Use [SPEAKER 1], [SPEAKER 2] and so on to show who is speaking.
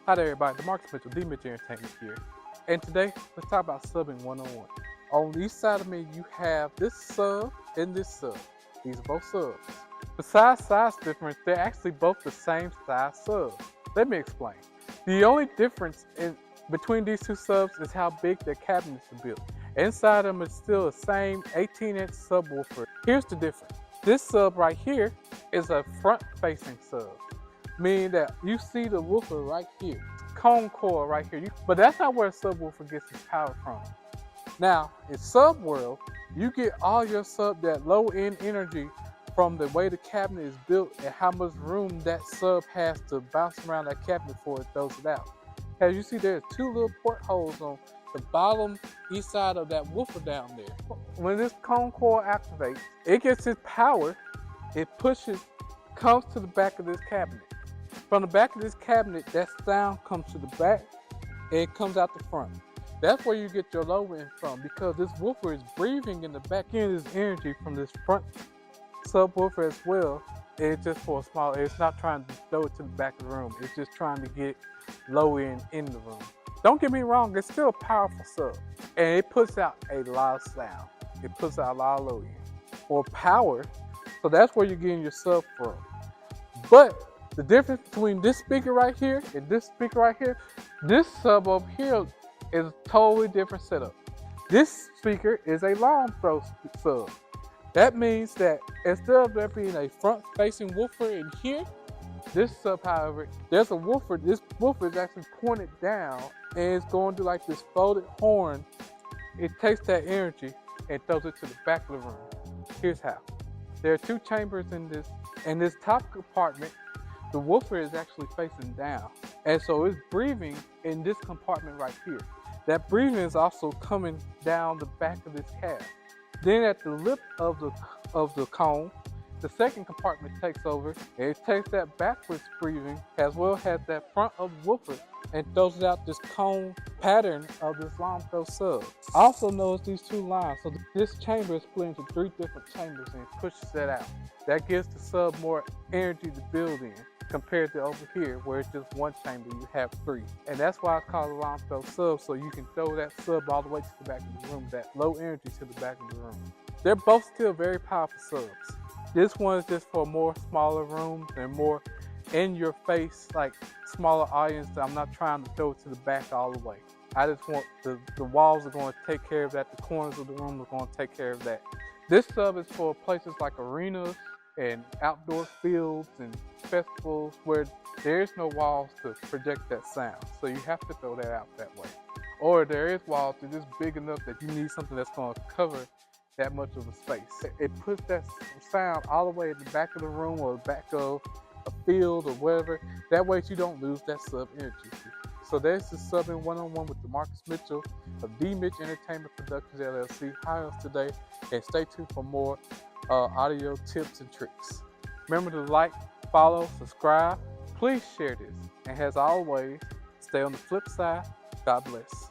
[SPEAKER 1] Hi there everybody, DeMarcus Mitchell, D Mitchell Entertainment here. And today, let's talk about subbing one-on-one. On each side of me, you have this sub and this sub. These are both subs. Besides size difference, they're actually both the same size subs. Let me explain. The only difference between these two subs is how big their cabinets are built. Inside them is still the same 18-inch subwoofer. Here's the difference. This sub right here is a front-facing sub, meaning that you see the woofer right here, cone core right here. But that's not where a subwoofer gets its power from. Now, in sub world, you get all your that low-end energy from the way the cabinet is built and how much room that sub has to bounce around that cabinet before it throws it out. As you see, there's two little portholes on the bottom east side of that woofer down there. When this cone core activates, it gets its power, it comes to the back of this cabinet. From the back of this cabinet, that sound comes to the back and it comes out the front. That's where you get your low end from, because this woofer is breathing in the back end of this energy from this front subwoofer as well. It's just for a small, it's not trying to throw it to the back of the room. It's just trying to get low end in the room. Don't get me wrong, it's still a powerful sub. And it puts out a lot of sound. It puts out a lot of low end or power. So that's where you're getting your sub from. But the difference between this speaker right here and this speaker right here, this sub over here is a totally different setup. This speaker is a long throw sub. That means that instead of there being a front-facing woofer in here, this sub, however, there's a woofer. This woofer is actually pointed down and it's going to like this folded horn. It takes that energy and throws it to the back of the room. Here's how. There are two chambers in this. In this top compartment, the woofer is actually facing down. And so it's breathing in this compartment right here. That breathing is also coming down the back of this cab. Then at the lip of the cone, the second compartment takes over, and it takes that backwards breathing as well as that front of the woofer and throws out this cone pattern of this long throw sub. Also notice these two lines. So this chamber is split into three different chambers and it pushes that out. That gives the sub more energy to build in compared to over here where it's just one chamber, you have three. And that's why it's called a long throw sub, so you can throw that sub all the way to the back of the room, that low energy to the back of the room. They're both still very powerful subs. This one is just for more smaller rooms and more in your face, like smaller audience. I'm not trying to throw it to the back all the way. I just want the walls are going to take care of that. The corners of the room are going to take care of that. This sub is for places like arenas and outdoor fields and festivals where there is no walls to project that sound. So you have to throw that out that way. Or there is walls that are just big enough that you need something that's going to cover that much of a space. It puts that sound all the way at the back of the room or the back of a field or whatever. That way you don't lose that sub energy. So there's the subbing one-on-one with DeMarcus Mitchell of D Mitchell Entertainment Productions LLC. Hire us today and stay tuned for more audio tips and tricks. Remember to like, follow, subscribe. Please share this. And as always, stay on the flip side. God bless.